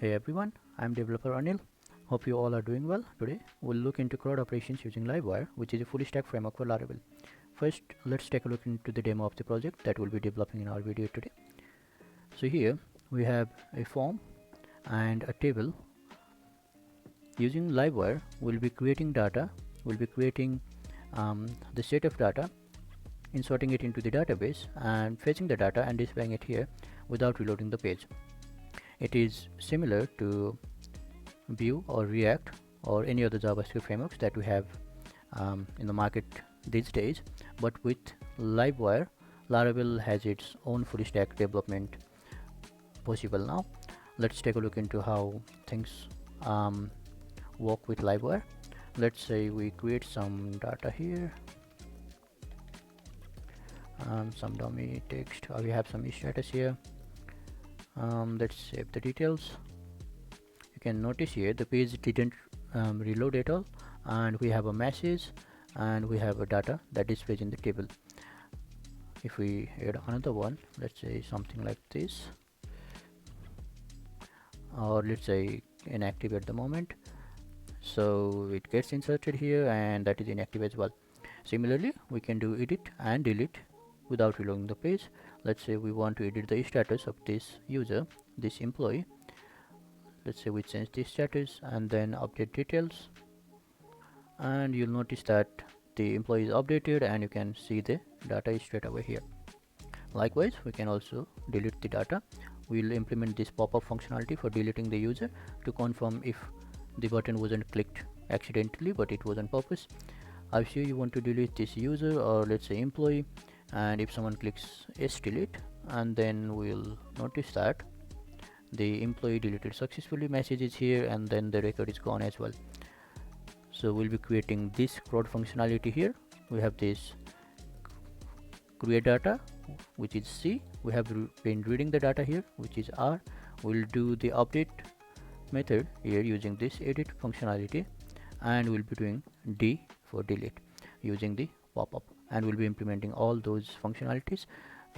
Hey everyone, I'm developer Anil. Hope you all are doing well. Today we'll look into CRUD operations using Livewire, which is a full stack framework for Laravel. First, let's take a look into the demo of the project that we'll be developing in our video today. So here we have a form and a table. Using Livewire, we'll be creating data, we'll be creating the set of data, inserting it into the database and fetching the data and displaying it here without reloading the page. It is similar to Vue or React or any other JavaScript frameworks that we have in the market these days, but with Livewire, Laravel has its own full stack development possible now. Let's take a look into how things work with Livewire. Let's say we create some data here, some dummy text, or we have some status here. Let's save the details. You can notice here the page didn't reload at all, and we have a message and we have a data that displays in the table. If we add another one, let's say something like this, or let's say inactive at the moment, so it gets inserted here and that is inactive as well. Similarly, we can do edit and delete without reloading the page. Let's say we want to edit the status of this user, this employee. Let's say we change the status and then update details, and you'll notice that the employee is updated and you can see the data is straight away here. Likewise, we can also delete the data. We'll implement this pop-up functionality for deleting the user to confirm if the button wasn't clicked accidentally but it was on purpose. Obviously you want to delete this user or let's say employee, and if someone clicks S delete, and then we'll notice that the employee deleted successfully message is here and then the record is gone as well. So we'll be creating this CRUD functionality here. We have this create data, which is C. We have been reading the data here, which is R. We'll do the update method here using this edit functionality, and we'll be doing D for delete using the pop-up, and we'll be implementing all those functionalities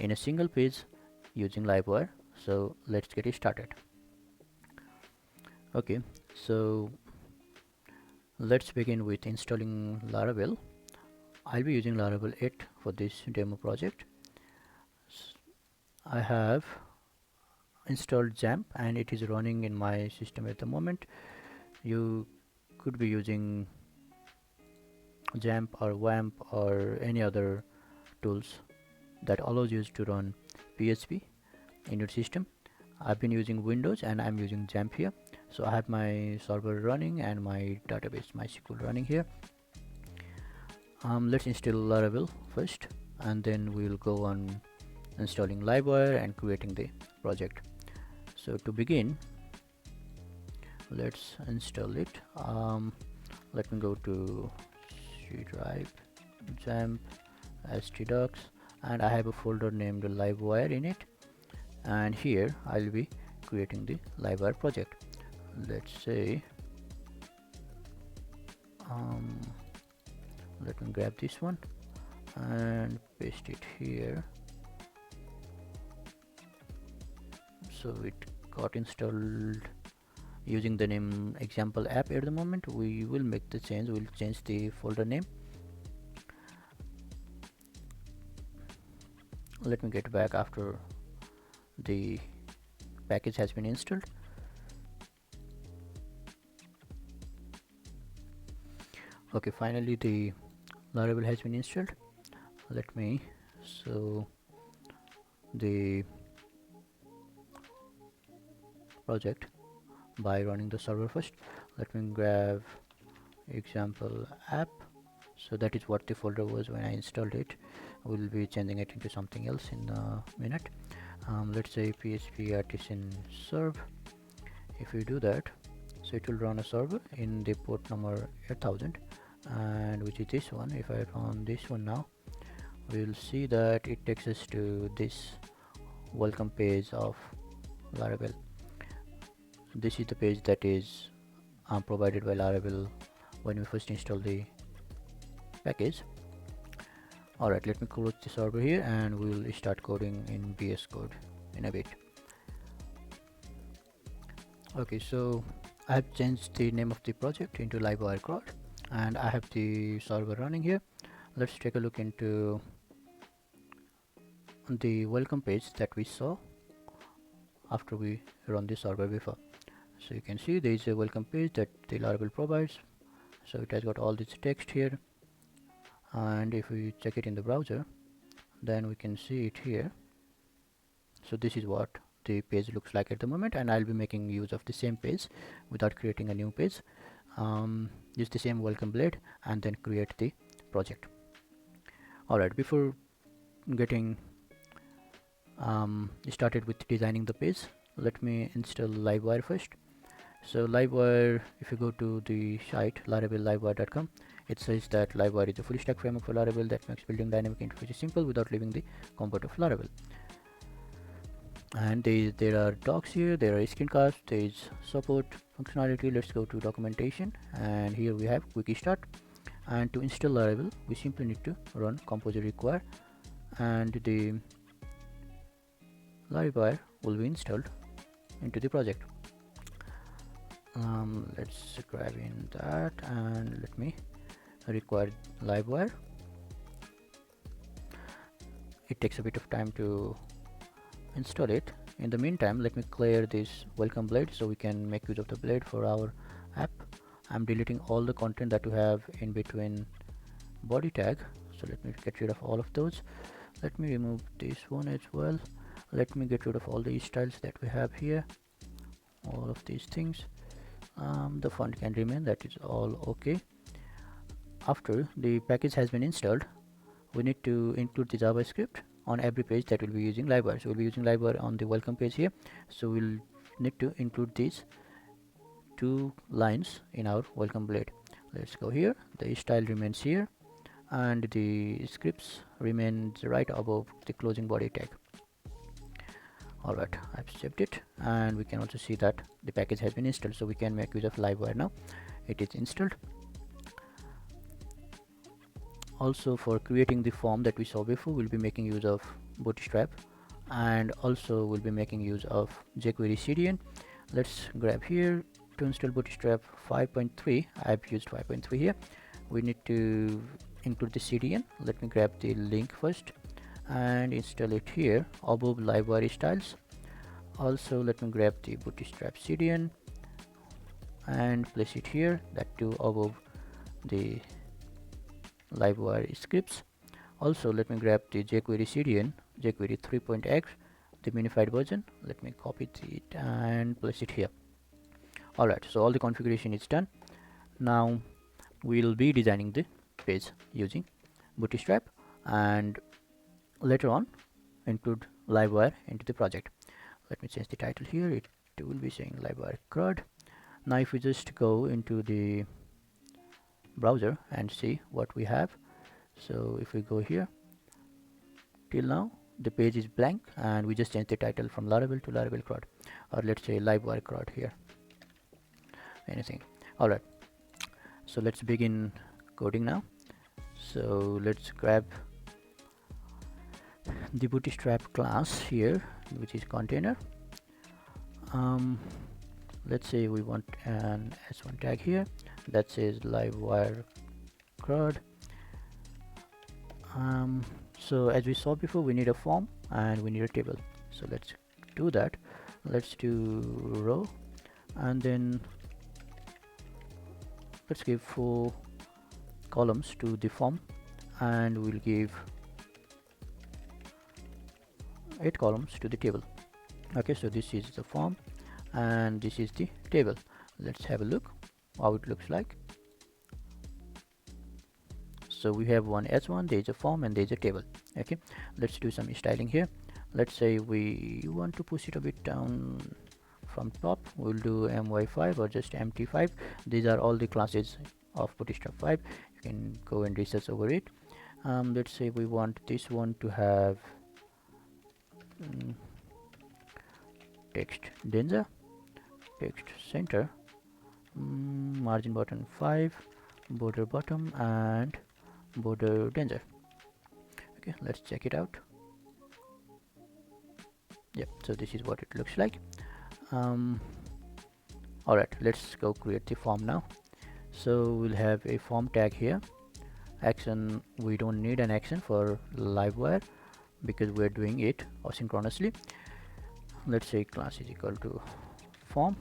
in a single page using Livewire. So let's get it started. Okay, so let's begin with installing Laravel. I'll be using Laravel 8 for this demo project. I have installed XAMPP and it is running in my system at the moment. You could be using XAMPP or WAMP or any other tools that allows you to run PHP in your system. I've been using Windows and I'm using XAMPP here. So I have my server running and my database MySQL running here. Let's install Laravel first, and then we'll go on installing Livewire and creating the project. So to begin, let's install it. Let me go to C drive, XAMPP, htdocs, and I have a folder named Livewire in it, and here I'll be creating the Livewire project. Let's say let me grab this one and paste it here. So it got installed using the name example app at the moment. We will make the change, we'll change the folder name. Let me get back after the package has been installed. Okay, finally the Laravel has been installed. Let me show the project by running the server first. Let me grab example app. So that is what the folder was when I installed it. We'll be changing it into something else in a minute. Let's say PHP artisan serve. If we do that, so it will run a server in the port number 8000, and which is this one. If I run this one now, we'll see that it takes us to this welcome page of Laravel. This is the page that is provided by Laravel when we first install the package. Alright, let me close the server here and we'll start coding in VS Code in a bit. Okay, so I have changed the name of the project into Livewire CRUD, and I have the server running here. Let's take a look into the welcome page that we saw after we run the server before. So you can see there is a welcome page that the Laravel provides. So it has got all this text here, and if we check it in the browser, then we can see it here. So this is what the page looks like at the moment, and I'll be making use of the same page without creating a new page. Use the same welcome blade and then create the project. Alright, before getting started with designing the page, let me install Livewire first. So Livewire, if you go to the site laravel-livewire.com, it says that Livewire is a full stack framework for Laravel that makes building dynamic interfaces simple without leaving the comfort of Laravel. And there are docs here, there are screencasts, there is support functionality. Let's go to documentation, and here we have quick start. And to install Laravel, we simply need to run composer require, and the Livewire will be installed into the project. Let's grab in that, and let me require Livewire. It takes a bit of time to install it. In the meantime, let me clear this welcome blade so we can make use of the blade for our app. I'm deleting all the content that we have in between body tag, so let me get rid of all of those. Let me remove this one as well. Let me get rid of all the styles that we have here, all of these things. The font can remain, that is all okay. After the package has been installed, we need to include the JavaScript on every page that will be using Livewire. So we'll be using Livewire on the welcome page here, so we'll need to include these 2 lines in our welcome blade. Let's go here. The style remains here, and the scripts remains right above the closing body tag. Alright, I've saved it, and we can also see that the package has been installed, so we can make use of Livewire now. It is installed. Also, for creating the form that we saw before, we'll be making use of Bootstrap, and also we'll be making use of jQuery CDN. Let's grab here to install Bootstrap 5.3. I've used 5.3 here. We need to include the CDN. Let me grab the link first and install it here above Livewire styles. Also, let me grab the Bootstrap CDN and place it here, that too above the Livewire scripts. Also, let me grab the jQuery CDN, jQuery 3.x, the minified version. Let me copy it and place it here. Alright, so all the configuration is done. Now we'll be designing the page using Bootstrap, and later on include Livewire into the project. Let me change the title here. It will be saying Livewire CRUD. Now if we just go into the browser and see what we have, so if we go here, till now the page is blank, and we just changed the title from Laravel to Laravel CRUD, or let's say Livewire CRUD here, anything. Alright, so let's begin coding now. So let's grab the Bootstrap class here, which is container. Let's say we want an s1 tag here that says Livewire CRUD. So as we saw before, we need a form and we need a table. So let's do that. Let's do row, and then let's give 4 columns to the form, and we'll give 8 columns to the table. Okay, so this is the form and this is the table. Let's have a look how it looks like. So we have one s1, there is a form and there is a table. Okay, let's do some styling here. Let's say we want to push it a bit down from top. We'll do my5 or just mt5. These are all the classes of Bootstrap 5. You can go and research over it. Let's say we want this one to have text danger, text center, margin bottom 5, border bottom, and border danger. Okay, let's check it out. Yep, so this is what it looks like. Alright, let's go create the form now. So we'll have a form tag here. Action, we don't need an action for Livewire because we're doing it asynchronously. Let's say class is equal to form.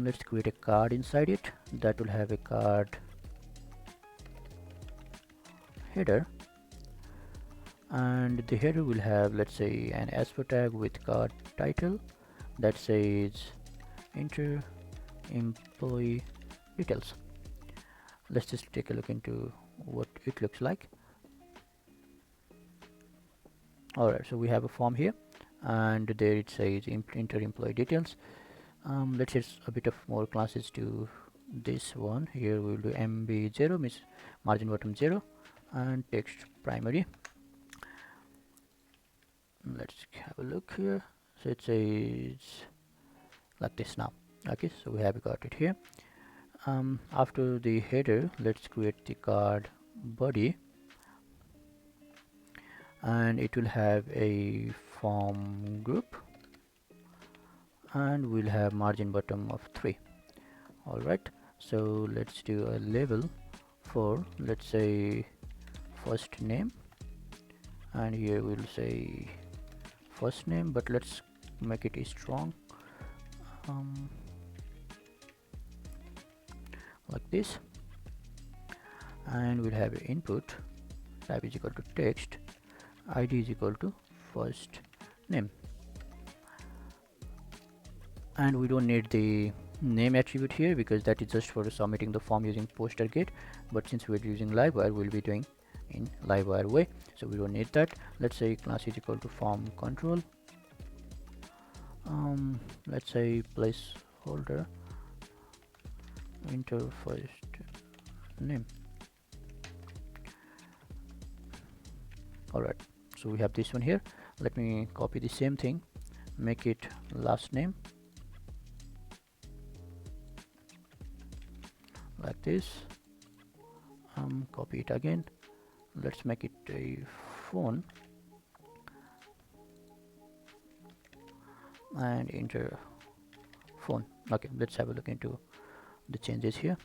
Let's create a card inside it that will have a card header, and the header will have, let's say, an ASPO tag with card title that says enter employee details. Let's just take a look into what it looks like. Alright, so we have a form here, and there it says enter employee details. Let's add a bit of more classes to this one. Here we will do mb0 means margin bottom 0 and text primary. Let's have a look here. So it says like this now. Okay, so we have got it here. After the header, let's create the card body, and it will have a form group, and we'll have margin bottom of 3. Alright, so let's do a label for, let's say, first name, and here we'll say first name, but let's make it strong, like this, and we'll have input type is equal to text, id is equal to first name, and we don't need the name attribute here because that is just for submitting the form using poster get, but since we're using Livewire, we'll be doing in Livewire way, so we don't need that. Let's say class is equal to form control, let's say placeholder enter first name. Alright, so we have this one here. Let me copy the same thing, make it last name like this, copy it again, let's make it a phone and enter phone. Okay, let's have a look into the changes here.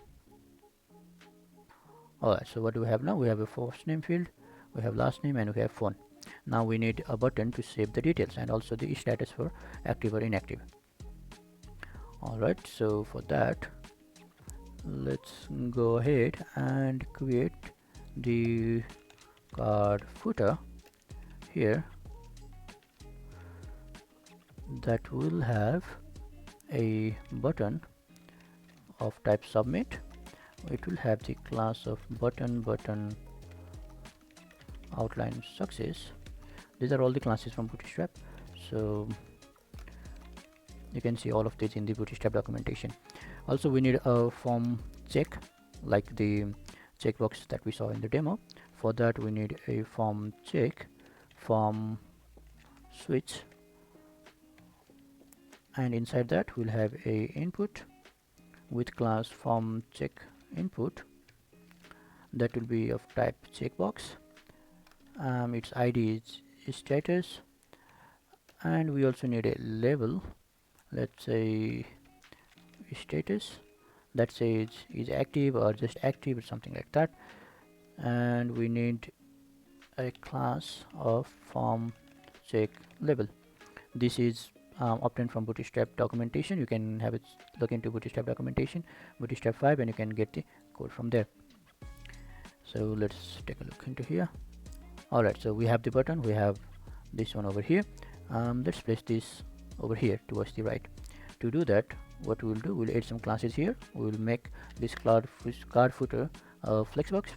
Alright, so what do we have now? We have a first name field, we have last name, and we have phone. Now we need a button to save the details and also the status for active or inactive. Alright, so for that, let's go ahead and create the card footer here that will have a button of type submit. It will have the class of button outline success. These are all the classes from Bootstrap, so you can see all of these in the Bootstrap documentation. Also, we need a form check like the checkbox that we saw in the demo. For that, we need a form check, form switch, and inside that we'll have a input with class form check input that will be of type checkbox. Its ID is status, and we also need a label, let's say status, that says is active or just active or something like that, and we need a class of form check label. This is obtained from Bootstrap documentation. You can have it look into Bootstrap documentation, Bootstrap 5, and you can get the code from there. So let's take a look into here. Alright, so we have the button, we have this one over here. Let's place this over here towards the right. To do that, what we'll do, we'll add some classes here. We'll make this card footer flexbox.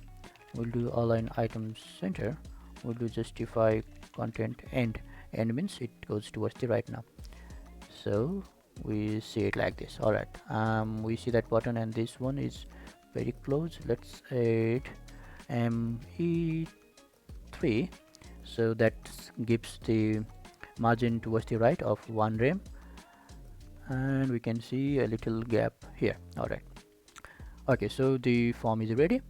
We'll do align items center. We'll do justify content end. End means it goes towards the right now. So we see it like this. Alright, we see that button and this one is very close. Let's add ME3, so that gives the margin towards the right of 1 rem, and we can see a little gap here. Alright, okay, so the form is ready.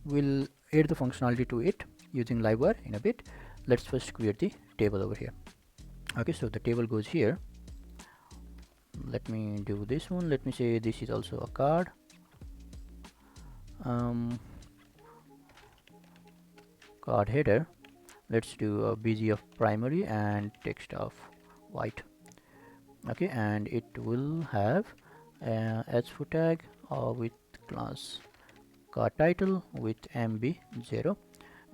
We'll add the functionality to it using Livewire in a bit. Let's first create the table over here. Okay, so the table goes here. Let me do this one. Let me say this is also a card. Card header. Let's do a BG of primary and text of white. Okay, and it will have h4 tag with class card title with MB0,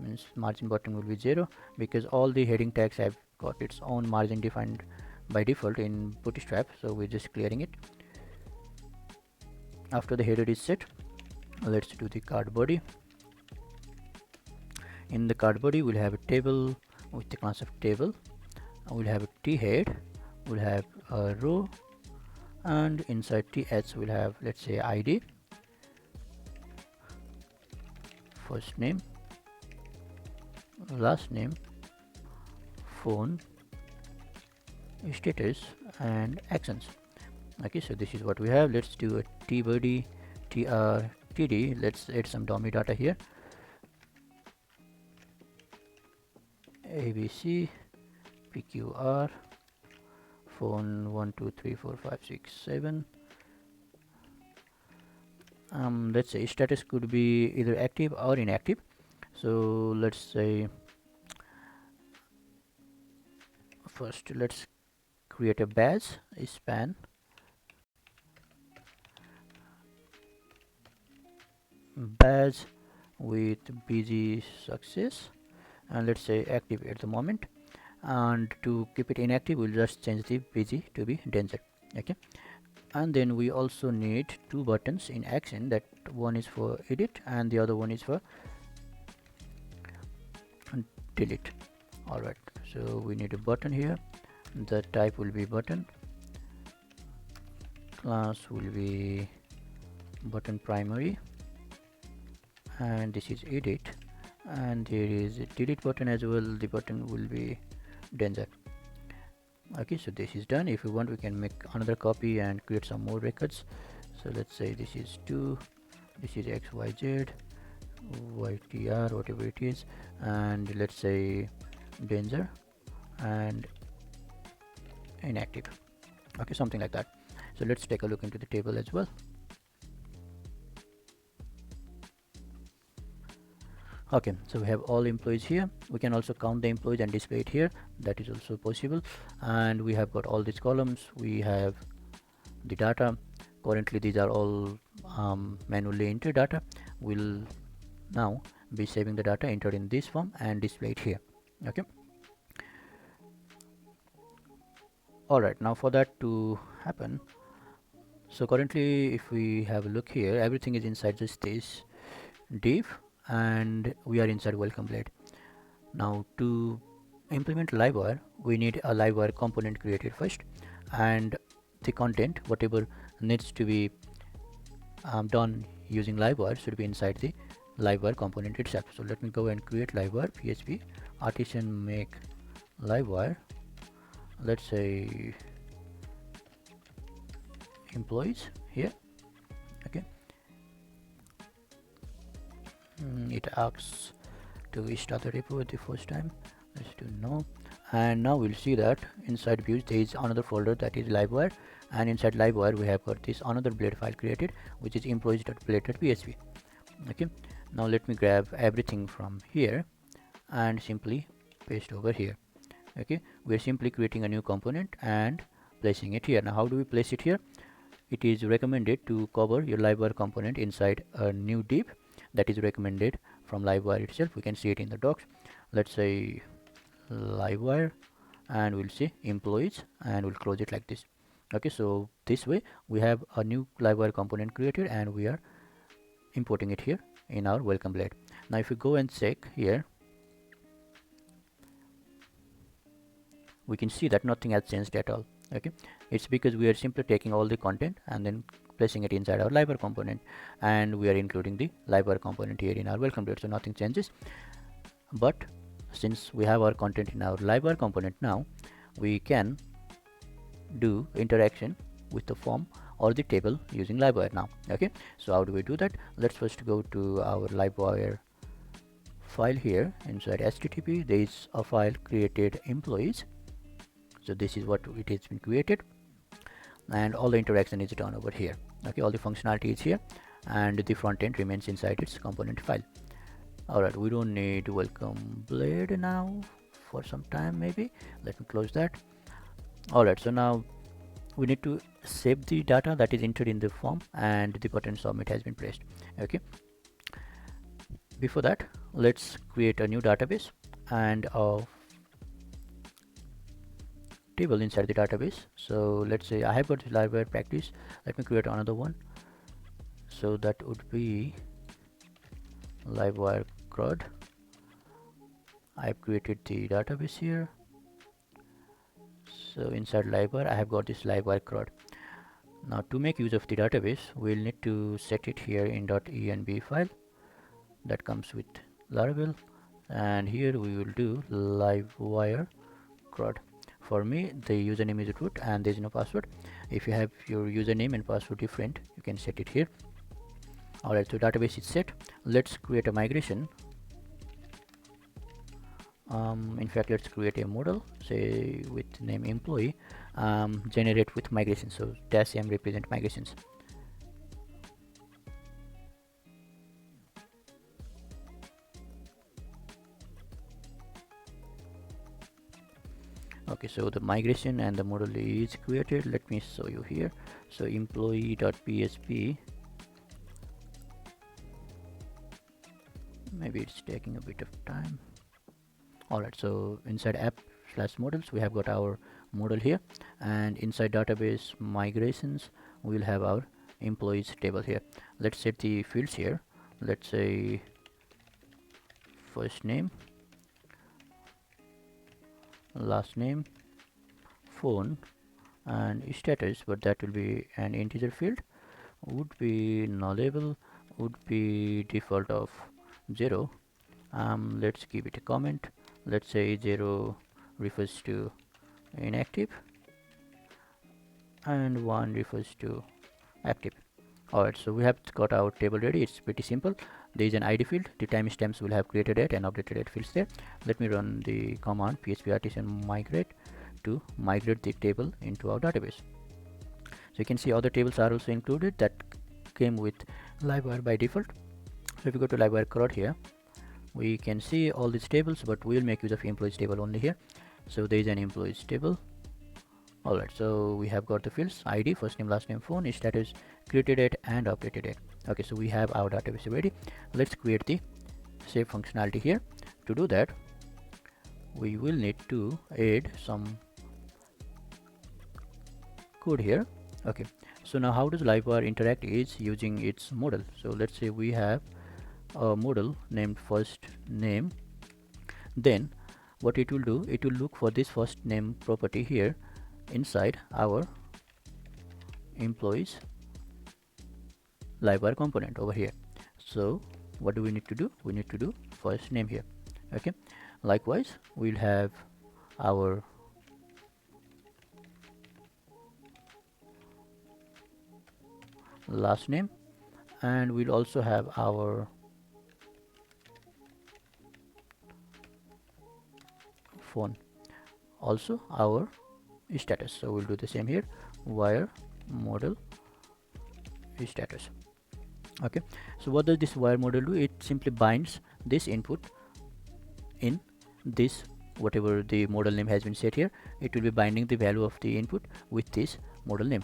means margin button will be 0, because all the heading tags have got its own margin defined by default in Bootstrap, so we're just clearing it. After the header is set, let's do the card body. In the card body we'll have a table with the class of table, we'll have a t head, we'll have a row, and inside th we'll have, let's say, id, first name, last name, phone, status, and actions. Okay, so this is what we have. Let's do a tbody td. Let's add some dummy data here. abc, pqr, phone 1 2 3 4 5 6 7. Let's say status could be either active or inactive. So let's say first let's create a badge, a span badge with bg success, and let's say active at the moment, and to keep it inactive we'll just change the bg to be danger. Okay, and then we also need two buttons in action, that one is for edit and the other one is for delete. Alright, so we need a button here. The type will be button, class will be button primary, and this is edit, and here is a delete button as well. The button will be danger. Okay, so this is done. If you want we can make another copy and create some more records. So let's say this is 2, this is xyz, ytr, whatever it is, and let's say danger and inactive. Okay, something like that. So let's take a look into the table as well. Okay, so we have all employees here. We can also count the employees and display it here. That is also possible. And we have got all these columns. We have the data. Currently these are all manually entered data. We'll now be saving the data entered in this form and display it here. Okay, alright, now for that to happen, so currently if we have a look here, everything is inside just this div and we are inside welcome blade. Now to implement livewire we need a livewire component created first, and the content whatever needs to be done using livewire should be inside the livewire component itself. So let me go and create livewire php artisan make livewire, let's say employees here. Okay, it asks to start the repo the first time. Let's do no, and now we'll see that inside views there is another folder that is livewire, and inside livewire we have got this another blade file created which is employees.blade.php. Okay, now let me grab everything from here and simply paste over here. Okay, we're simply creating a new component and placing it here. Now how do we place it here? It is recommended to cover your livewire component inside a new div that is recommended from livewire itself. We can see it in the docs. Let's say livewire, and we'll see employees, and we'll close it like this. Okay, so this way we have a new livewire component created and we are importing it here in our welcome blade. Now if we go and check here, we can see that nothing has changed at all. Okay, it's because we are simply taking all the content and then placing it inside our livewire component, and we are including the livewire component here in our welcome blade, so nothing changes. But since we have our content in our livewire component, now we can do interaction with the form or the table using livewire now. Okay, so how do we do that? Let's first go to our livewire file here. Inside http there is a file created employees. So this is what it has been created, and all the interaction is done over here. Okay, all the functionality is here, and the front end remains inside its component file. Alright, we don't need welcome blade now for some time maybe. Let me close that. Alright, so now we need to save the data that is entered in the form, and the button submit has been pressed. Okay, before that, let's create a new database and a table inside the database. So let's say I have got the LiveWire practice. Let me create another one. So that would be LiveWire CRUD. I've created the database here. So inside LiveWire, I have got this LiveWire CRUD. Now to make use of the database, we'll need to set it here in .env file that comes with Laravel, and here we will do LiveWire CRUD. For me, the username is root and there is no password. If you have your username and password different, you can set it here. Alright, so database is set. Let's create a migration. In fact, let's create a model, say with name employee, generate with migration. So -m represent migrations. Okay, so the migration and the model is created. Let me show you here. So employee.php, maybe it's taking a bit of time. Alright, so inside app/models we have got our model here, and inside database migrations we will have our employees table here. Let's set the fields here. Let's say first name, last name, phone, and status, but that will be an integer field. Would be nullable, would be default of 0. Let's give it a comment. Let's say 0 refers to inactive and 1 refers to active. Alright, so we have got our table ready. It's pretty simple. There is an ID field. The timestamps will have created it and updated it fields there. Let me run the command php-artisan migrate to migrate the table into our database. So you can see other tables are also included that came with LiveWire by default. So if you go to LiveWire CRUD here, we can see all these tables, but we will make use of employees table only here. So there is an employees table. Alright, so we have got the fields ID, first name, last name, phone, status, created it and updated it. Okay, so we have our database ready. Let's create the save functionality here. To do that, we will need to add some code here. Okay, so now how does LiveWire interact is using its model. So let's say we have a model named first name. Then what it will do, it will look for this first name property here inside our employees LiveWire component over here. So what do we need to do? We need to do first name here. Okay, likewise we'll have our last name, and we'll also have our phone, also our status. So we'll do the same here, wire model status. Okay, so what does this wire model do? It simply binds this input in this, whatever the model name has been set here, it will be binding the value of the input with this model name.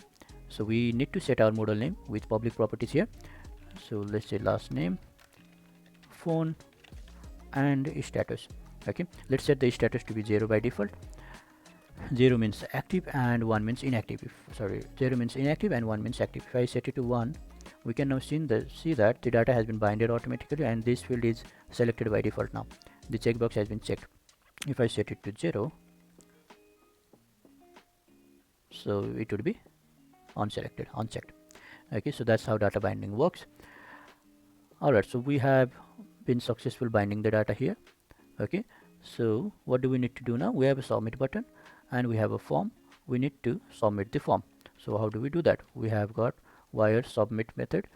So we need to set our model name with public properties here. So let's say last name, phone, and status. Okay, let's set the status to be 0 by default. 0 means active and 1 means inactive. 0 means inactive and 1 means active. If I set it to 1, we can now see that the data has been binded automatically and this field is selected by default. Now the checkbox has been checked. If I set it to 0, so it would be unchecked. Okay, so that's how data binding works. Alright, so we have been successful binding the data here. Okay, so what do we need to do now? We have a submit button and we have a form. We need to submit the form. So how do we do that? We have got wire submit method.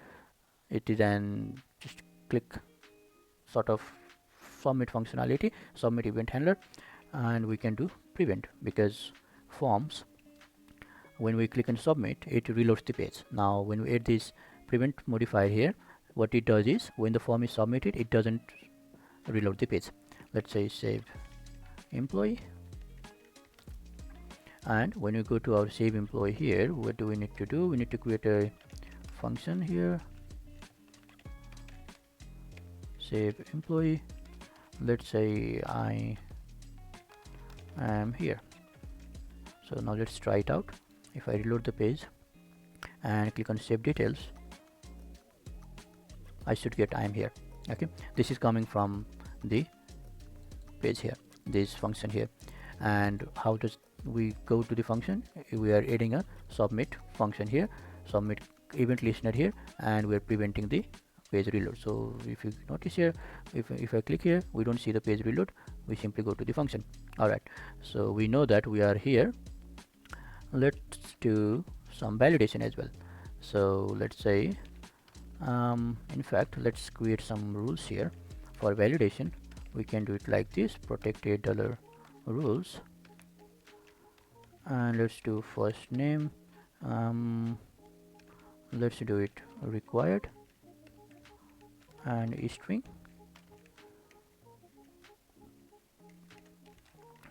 It is an just click sort of submit functionality, submit event handler, and we can do prevent because forms, when we click on submit, it reloads the page. Now when we add this prevent modifier here, what it does is when the form is submitted, it doesn't reload the page. Let's say save employee, and when we go to our save employee here, what do we need to do? We need to create a function here, save employee. Let's say I am here. So now let's try it out. If I reload the page and click on save details, I should get I am here. Okay, this is coming from the page here, this function here. And how does we go to the function? We are adding a submit function here, submit event listener here, and we are preventing the page reload. So if you notice here, if I click here, we don't see the page reload, we simply go to the function. Alright, so we know that we are here. Let's do some validation as well. So let's say in fact, let's create some rules here for validation. We can do it like this: protected $rules, and let's do first name. Let's do it required, and string.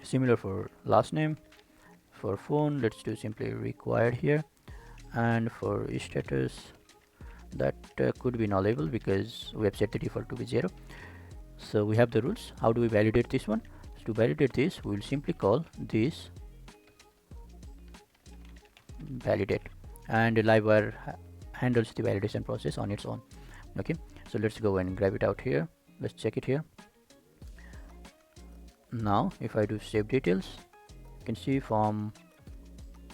Similar for last name. For phone, let's do simply required here, and for status, that could be nullable because we have set the default to be 0. So we have the rules. How do we validate this one? So to validate this, we will simply call this validate, and Livewire handles the validation process on its own. Okay, so let's go and grab it out here. Let's check it here. Now if I do save details, you can see form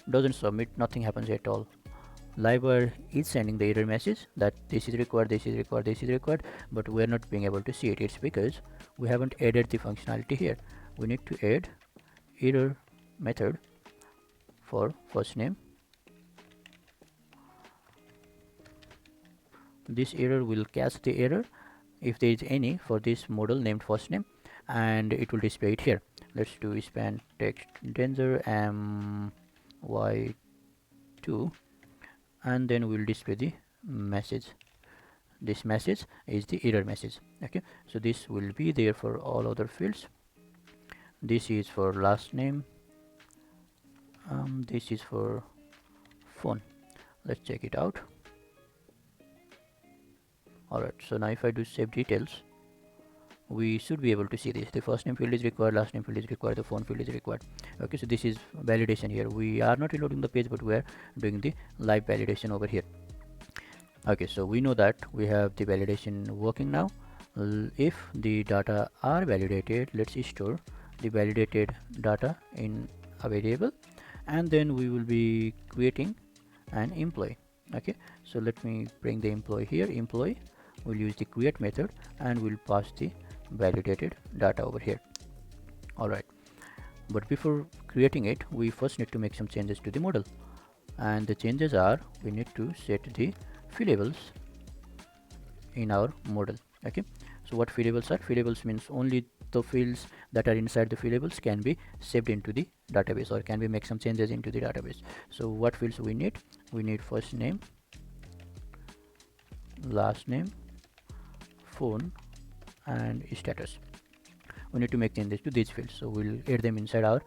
doesn't submit, nothing happens at all. Livewire is sending the error message that this is required, this is required, this is required, but we are not being able to see it. It's because we haven't added the functionality here. We need to add error method for first name. This error will catch the error if there is any for this model named first name, and it will display it here. Let's do span text danger my2, and then we'll display the message. This message is the error message. Okay, so this will be there for all other fields. This is for last name, this is for phone. Let's check it out. Alright, so now if I do save details, we should be able to see this. The first name field is required, last name field is required, the phone field is required. Okay, so this is validation here. We are not reloading the page, but we are doing the live validation over here. Okay, so we know that we have the validation working now. If the data are validated, let's store the validated data in a variable, and then we will be creating an employee. Okay, so let me bring the employee here. Employee, we'll use the create method, and we'll pass the validated data over here. Alright, but before creating it, we first need to make some changes to the model, and the changes are, we need to set the fieldables in our model. Okay, so what fieldables are? Fieldables means only the fields that are inside the fieldables can be saved into the database, or can we make some changes into the database. So what fields we need? We need first name, last name, phone, and status. We need to make changes to these fields, so we'll add them inside our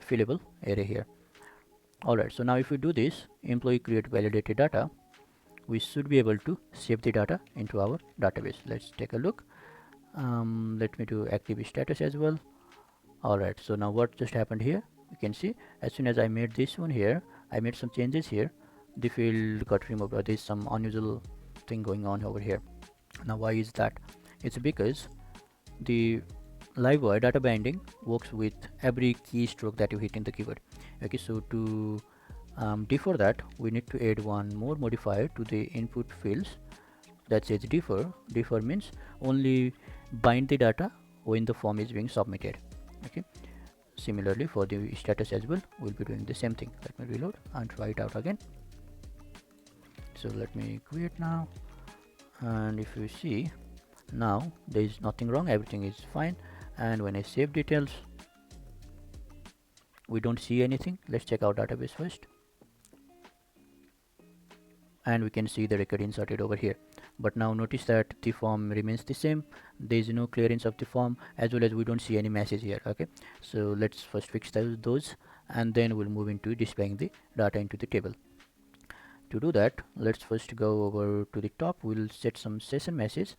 fieldable array here. Alright, so now if we do this, employee create validated data, we should be able to save the data into our database. Let's take a look. Let me do active status as well. Alright, so now what just happened here, you can see as soon as I made this one here, I made some changes here, the field got removed, or there's some unusual thing going on over here. Now why is that? It's because the Livewire data binding works with every keystroke that you hit in the keyboard. Okay, so to defer that, we need to add one more modifier to the input fields that says defer. Defer means only bind the data when the form is being submitted. Okay, similarly for the status as well, we'll be doing the same thing. Let me reload and try it out again. So let me create now, and if you see, now there is nothing wrong, everything is fine. And when I save details, we don't see anything. Let's check our database first, and we can see the record inserted over here. But now notice that the form remains the same. There is no clearance of the form, as well as we don't see any message here. Okay, so let's first fix those, and then we'll move into displaying the data into the table. To do that, let's first go over to the top. We'll set some session message.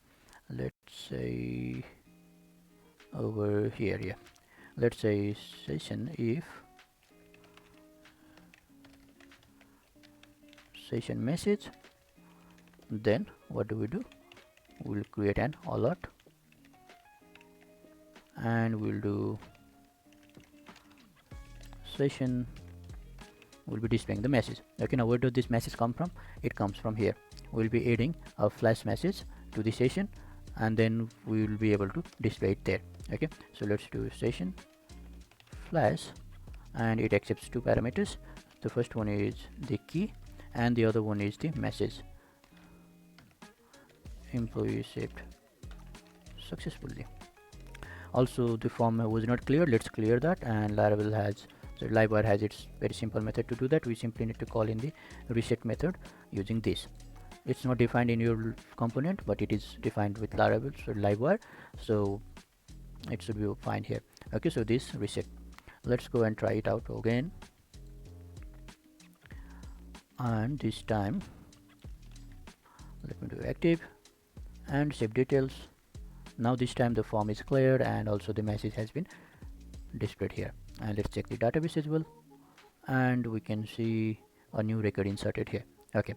Let's say over here, yeah, let's say session if session message. Then what do? We'll create an alert, and we'll do session. We'll be displaying the message. Okay, now where does this message come from? It comes from here. We'll be adding a flash message to the session, and then we will be able to display it there. Okay, so let's do session flash, and it accepts two parameters. The first one is the key, and the other one is the message. Employee saved successfully. Also, the form was not clear. Let's clear that, and Laravel has, so Livewire has its very simple method to do that. We simply need to call in the reset method using this. It's not defined in your component, but it is defined with Laravel, so Livewire, so it should be fine here. Okay, so this reset, let's go and try it out again, and this time let me do active and save details. Now this time the form is cleared, and also the message has been displayed here. And let's check the database as well, and we can see a new record inserted here. Okay,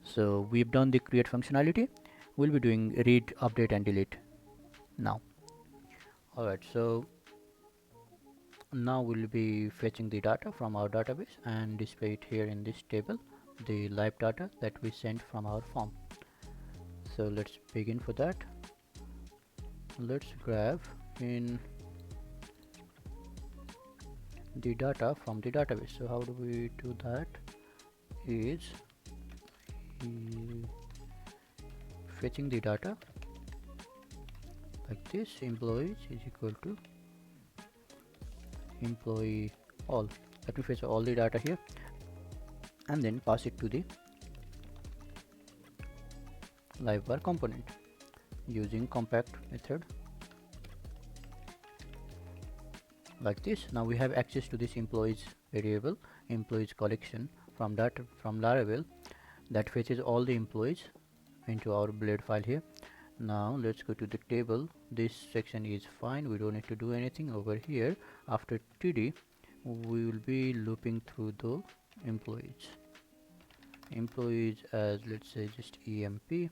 so we've done the create functionality. We'll be doing read, update, and delete now. Alright, so now we'll be fetching the data from our database and display it here in this table, the live data that we sent from our form. So let's begin for that. Let's grab in the data from the database. So how do we do that? Is fetching the data like this. Employees is equal to employee all. Let me fetch all the data here, and then pass it to the Livewire component using compact method like this. Now we have access to this employees variable, employees collection from Laravel, that fetches all the employees into our blade file here. Now let's go to the table. This section is fine, we don't need to do anything over here. After td, we will be looping through the employees as, let's say, just emp,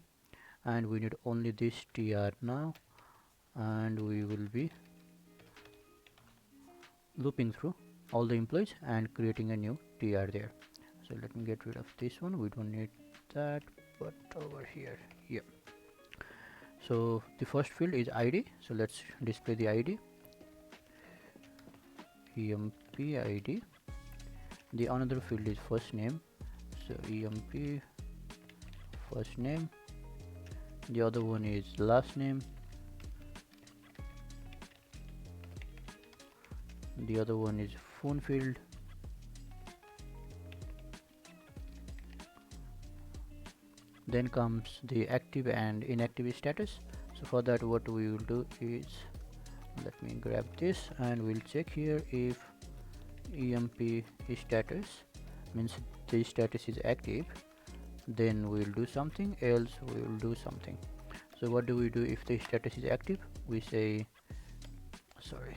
and we need only this tr now, and we will be looping through all the employees and creating a new tr there. So let me get rid of this one, we don't need that, but over here, yeah. So the first field is id, so let's display the id, emp id. The another field is first name, so emp first name. The other one is last name, the other one is phone field, then comes the active and inactive status. So for that, what we will do is, let me grab this, and we'll check here if emp status means the status is active, then we will do something, else we will do something. So what do we do if the status is active? We say, sorry,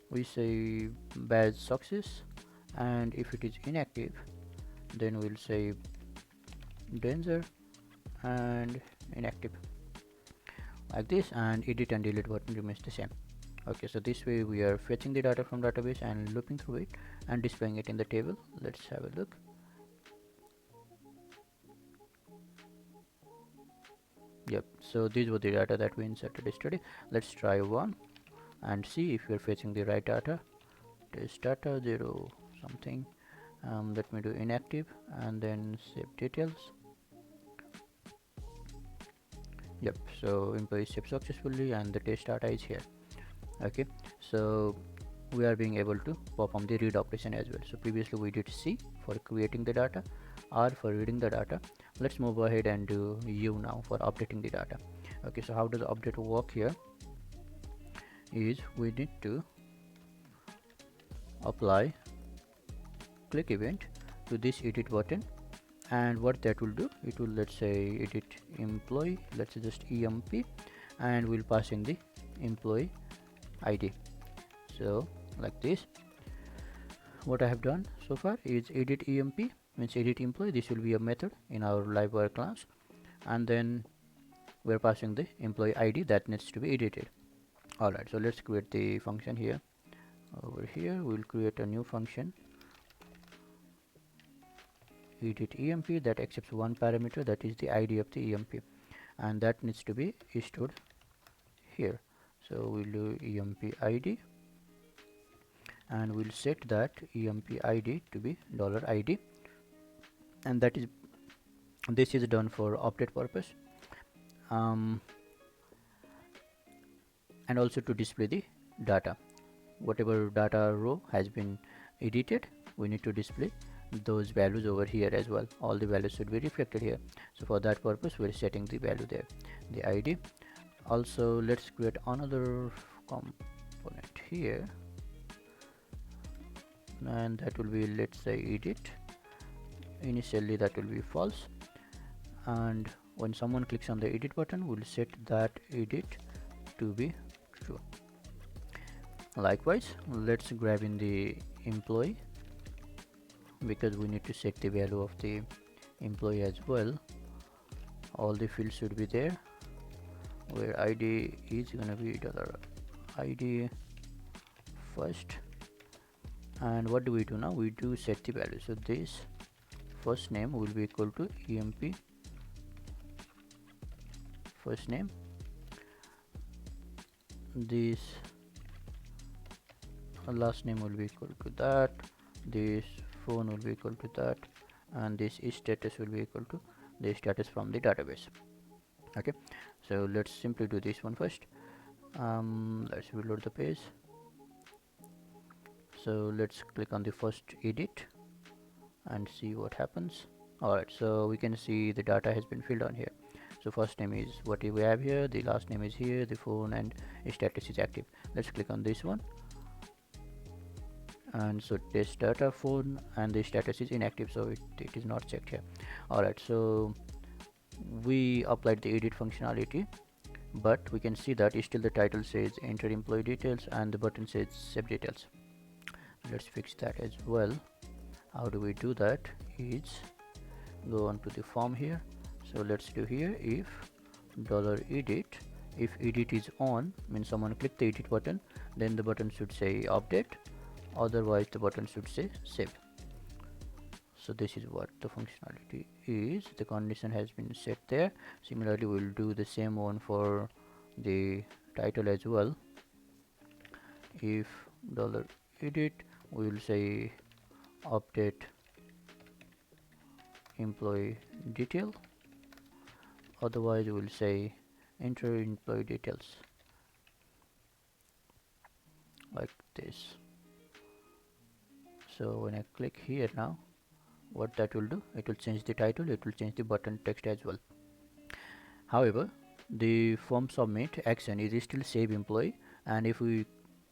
we say badge success, and if it is inactive, then we'll say danger and inactive, like this, and edit and delete button remains the same. Okay, so this way we are fetching the data from database and looping through it and displaying it in the table. Let's have a look. Yep, so these were the data that we inserted yesterday. Let's try one and see if we're fetching the right data. Test data 0 something. Let me do inactive and then save details. Yep, so employee saved successfully and the test data is here. Okay, so we are being able to perform the read operation as well. So previously we did C for creating the data, R for reading the data. Let's move ahead and do U now for updating the data. Okay, so how does update work here is we need to apply click event to this edit button, and what that will do, it will, let's say, edit employee, let's say just emp, and we'll pass in the employee id. So like this, what I have done so far is edit emp means edit employee. This will be a method in our livewire class, and then we're passing the employee id that needs to be edited. Alright, so let's create the function here. Over here we'll create a new function, edit emp, that accepts one parameter, that is the id of the emp, and that needs to be stored here. So we'll do emp id, and we'll set that emp id to be $id, and that is, this is done for update purpose, and also to display the data. Whatever data row has been edited, we need to display those values over here as well. All the values should be reflected here. So for that purpose we're setting the value there, the id. Also let's create another component here, and that will be, let's say, edit. Initially that will be false, and when someone clicks on the edit button, we'll set that edit to be true. Likewise, let's grab in the employee, because we need to set the value of the employee as well. All the fields should be there, where id is gonna be $id first. And what do we do now? We do set the value. So this first name will be equal to emp first name, this last name will be equal to that, this phone will be equal to that, and this status will be equal to the status from the database. Okay, so let's simply do this one first. Let's reload the page. So let's click on the first edit and see what happens. Alright, so we can see the data has been filled on here. So first name is what we have here, the last name is here, the phone and status is active. Let's click on this one, and so test data phone, and the status is inactive, so it is not checked here. Alright, so we applied the edit functionality, but we can see that still the title says enter employee details and the button says save details. Let's fix that as well. How do we do that is go on to the form here. So let's do here if $edit, if edit is on, means someone click the edit button, then the button should say update, otherwise the button should say save. So this is what the functionality is. The condition has been set there. Similarly, we'll do the same one for the title as well. If $edit, we will say update employee detail, otherwise we will say enter employee details, like this. So when I click here now, what that will do, it will change the title, it will change the button text as well. However, the form submit action is still save employee, and if we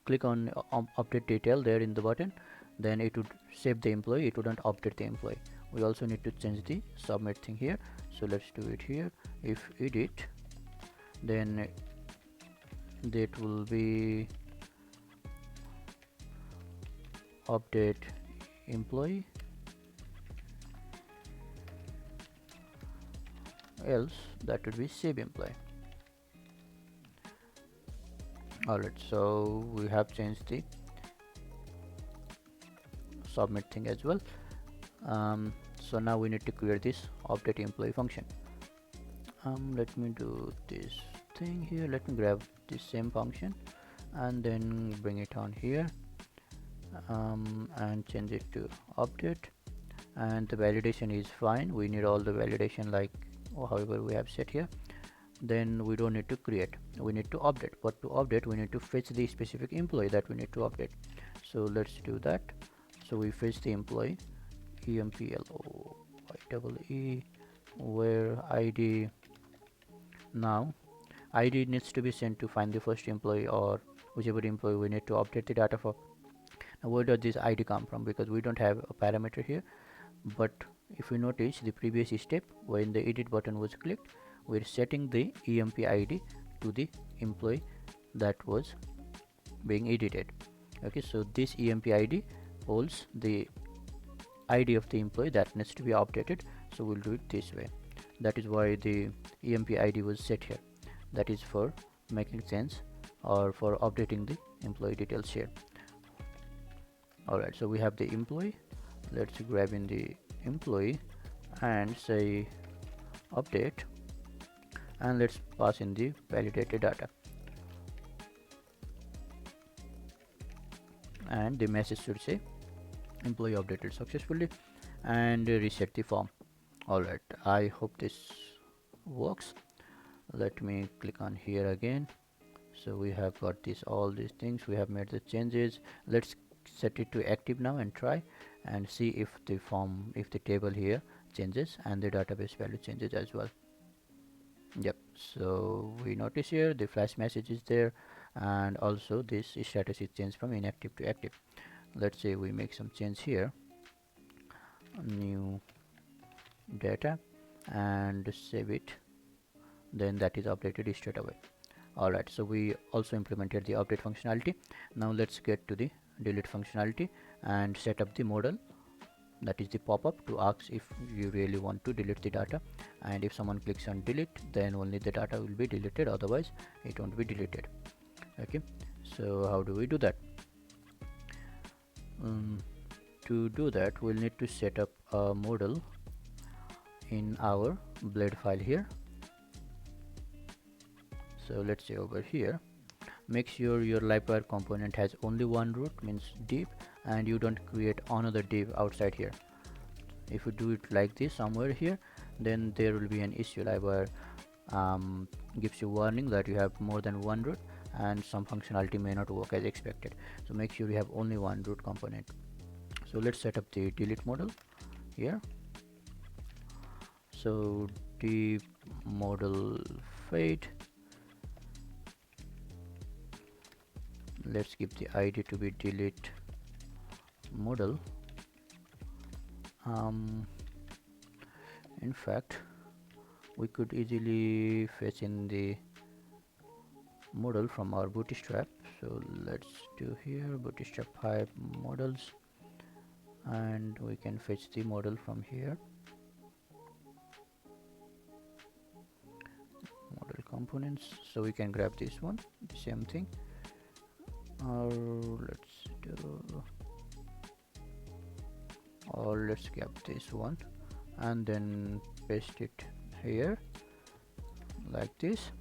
click on update detail there in the button, then it would save the employee, it wouldn't update the employee. We also need to change the submit thing here, so let's do it here. If edit, then that will be update employee, else that would be save employee. Alright, so we have changed the submit thing as well. So now we need to create this update employee function. Let me do this thing here. Let me grab this same function and then bring it on here, and change it to update, and the validation is fine. We need all the validation like however we have set here. Then we don't need to create, we need to update. But to update, we need to fetch the specific employee that we need to update. So let's do that. So we fetch the employee employee where id. Now id needs to be sent to find the first employee or whichever employee we need to update the data for. Now where does this id come from? Because we don't have a parameter here, but if you notice the previous step, when the edit button was clicked, we're setting the emp id to the employee that was being edited. Okay, so this emp id holds the id of the employee that needs to be updated, so we'll do it this way. That is why the emp id was set here. That is for making sense or for updating the employee details here. Alright, so we have the employee. Let's grab in the employee and say update, and let's pass in the validated data, and the message should say employee updated successfully, and reset the form. Alright, I hope this works. Let me click on here again. So we have got this, all these things, we have made the changes. Let's set it to active now and try and see if the form, if the table here changes and the database value changes as well. Yep, so we notice here the flash message is there, and also this status is changed from inactive to active. Let's say we make some change here, new data, and save it, then that is updated straight away. Alright, so we also implemented the update functionality. Now let's get to the delete functionality and set up the modal, that is the pop-up, to ask if you really want to delete the data, and if someone clicks on delete, then only the data will be deleted, otherwise it won't be deleted. Okay, so how do we do that? To do that, we'll need to set up a modal in our blade file here. So let's say over here, make sure your livewire component has only one root, means div, and you don't create another div outside here. If you do it like this somewhere here, then there will be an issue. Livewire gives you warning that you have more than one root and some functionality may not work as expected. So make sure you have only one root component. So let's set up the delete modal here. So div modal fade, let's give the id to be delete modal. In fact, we could easily fetch in the modal from our bootstrap. So let's do here bootstrap 5 modals, and we can fetch the modal from here, modal components. So we can grab this one, the same thing, or let's grab this one and then paste it here like this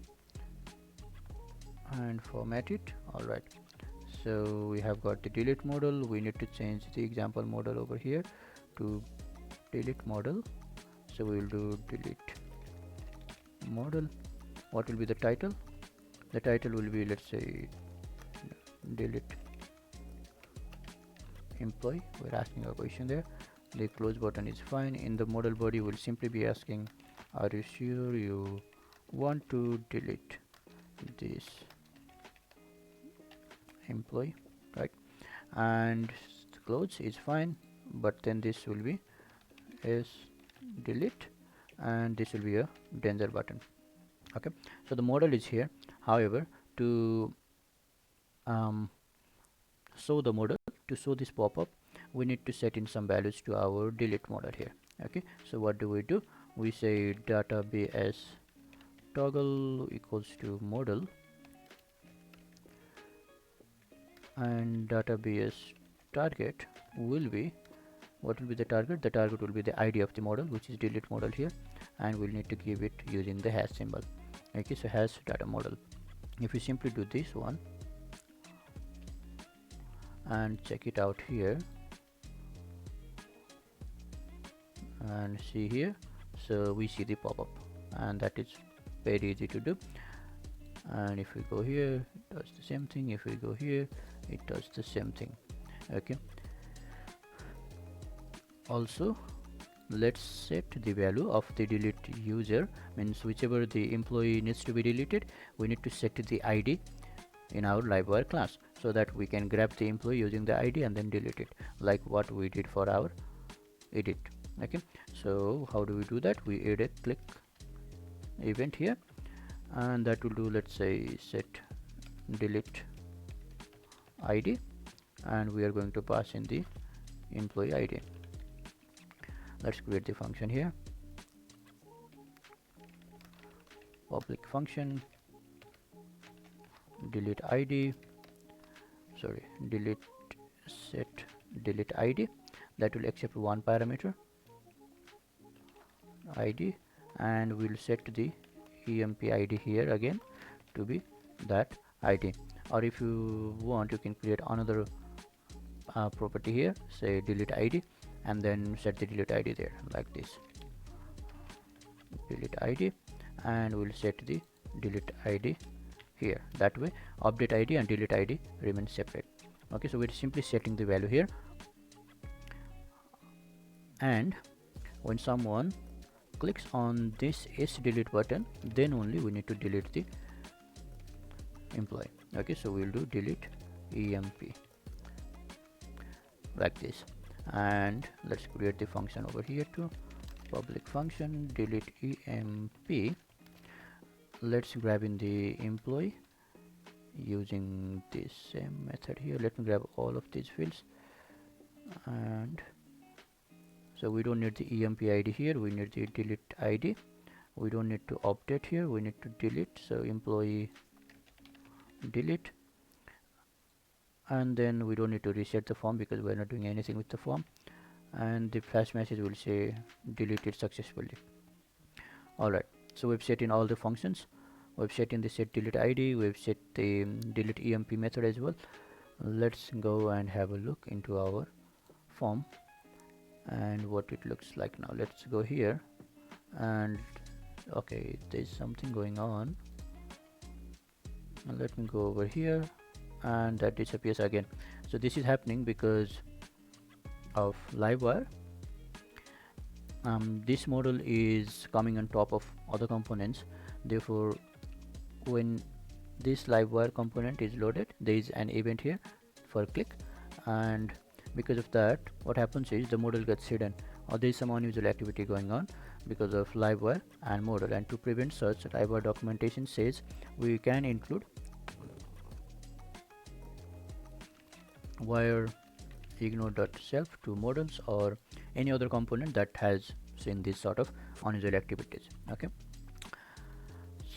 and format it. Alright, so we have got the delete modal. We need to change the example modal over here to delete modal. So we will do delete modal. What will be the title? The title will be, let's say, delete employee. We're asking a question there. The close button is fine. In the modal body, we'll simply be asking, are you sure you want to delete this employee, right? And the close is fine, but then this will be is delete, and this will be a danger button. Okay, so the modal is here. However, to show the modal, to show this pop-up, we need to set in some values to our delete modal here. Okay, so what do? We say database toggle equals to modal, and database target will be, what will be the target? The target will be the id of the model, which is delete model here, and we'll need to give it using the hash symbol. Okay, so hash data model. If you simply do this one and check it out here and see here, so we see the pop-up, and that is very easy to do. And if we go here, it does the same thing. If we go here, it does the same thing. Okay, also let's set the value of the delete user, means whichever the employee needs to be deleted, we need to set the ID in our livewire class, so that we can grab the employee using the ID and then delete it, like what we did for our edit. Okay, so how do we do that? We add a click event here, and that will do, let's say, set delete ID, and we are going to pass in the employee ID. Let's create the function here, public function delete ID, sorry, delete set delete ID. That will accept one parameter ID, and we'll set the emp ID here again to be that ID. Or if you want, you can create another property here, say delete ID, and then set the delete ID there like this, delete ID, and we'll set the delete ID here. That way update ID and delete ID remain separate. Okay, so we're simply setting the value here, and when someone clicks on this delete button, then only we need to delete the employee. Okay, so we'll do delete emp like this, and let's create the function over here too, public function delete emp. Let's grab in the employee using this same method here. Let me grab all of these fields, and so we don't need the emp ID here, we need the delete ID. We don't need to update here, we need to delete, so employee delete, and then we don't need to reset the form because we're not doing anything with the form, and the flash message will say deleted successfully. Alright, so we've set in all the functions, we've set in the set delete ID, we've set the delete emp method as well. Let's go and have a look into our form and what it looks like now. Let's go here, and okay, there's something going on. Let me go over here, and that disappears again. So this is happening because of livewire. This model is coming on top of other components, therefore when this livewire component is loaded, there is an event here for click, and because of that what happens is the model gets hidden, or there is some unusual activity going on because of livewire and model. And to prevent such, livewire documentation says we can include wire ignore.self to models or any other component that has seen this sort of unusual activities. Okay,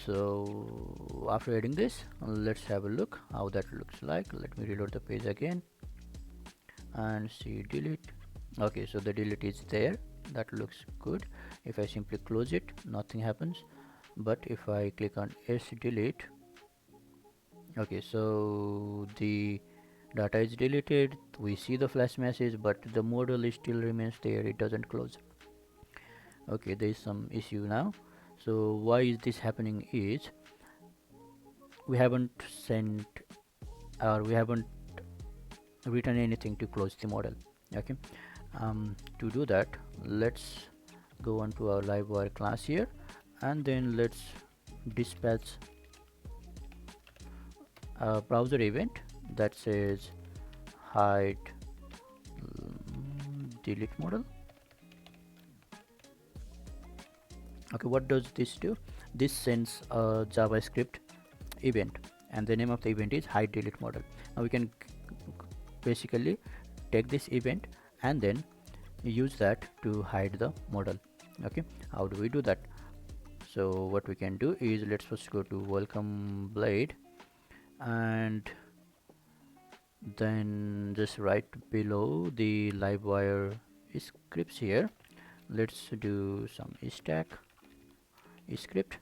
so after adding this, let's have a look how that looks like. Let me reload the page again and see delete. Okay, so the delete is there, that looks good. If I simply close it, nothing happens, but if I click on delete, okay, so the data is deleted, we see the flash message, but the model still remains there, it doesn't close. Okay, there is some issue now. So why is this happening is we haven't sent, or we haven't written anything to close the model. Okay, to do that, let's go on to our livewire class here, and then let's dispatch a browser event that says hide delete model. Okay, what does this do? This sends a JavaScript event, and the name of the event is hide delete model. Now we can basically take this event and then use that to hide the model. Okay, how do we do that? So what we can do is, let's first go to welcome blade, and then just right below the livewire scripts here, let's do some stack script.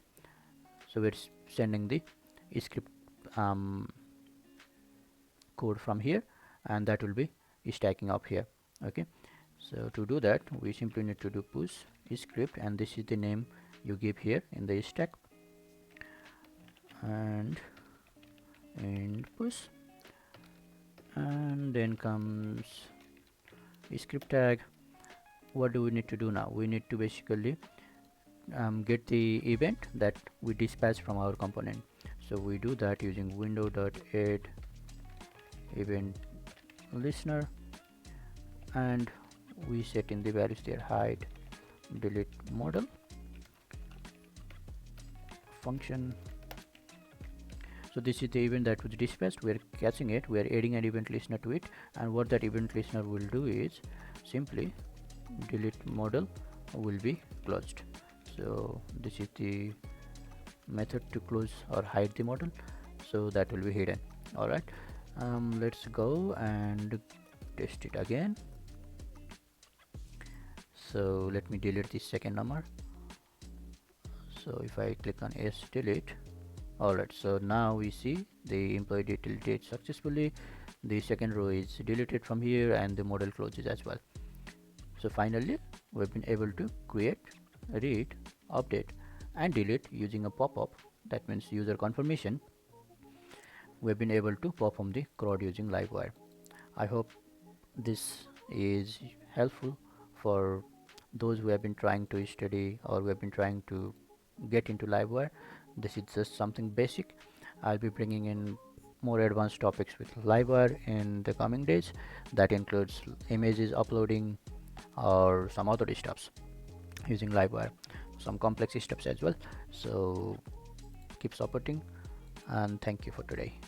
So we're sending the script code from here, and that will be stacking up here. Okay, so to do that, we simply need to do push script, and this is the name you give here in the stack, and push, and then comes script tag. What do we need to do now? We need to basically get the event that we dispatch from our component. So we do that using window.add event listener, and we set in the values there: hide, delete model function. So this is the event that was dispatched. We are catching it, we are adding an event listener to it, and what that event listener will do is simply delete model will be closed. So this is the method to close or hide the model, so that will be hidden. Alright, let's go and test it again. So let me delete the second number. So if I click on S delete, alright, so now we see the employee detail date successfully, the second row is deleted from here, and the model closes as well. So finally we've been able to create, read, update and delete using a pop-up, that means user confirmation. We've been able to perform the CRUD using Livewire. I hope this is helpful for those who have been trying to study or who have been trying to get into Livewire. This is just something basic. I'll be bringing in more advanced topics with Livewire in the coming days. That includes images uploading or some other stuffs using Livewire, some complex steps as well. So keep supporting, and thank you for today.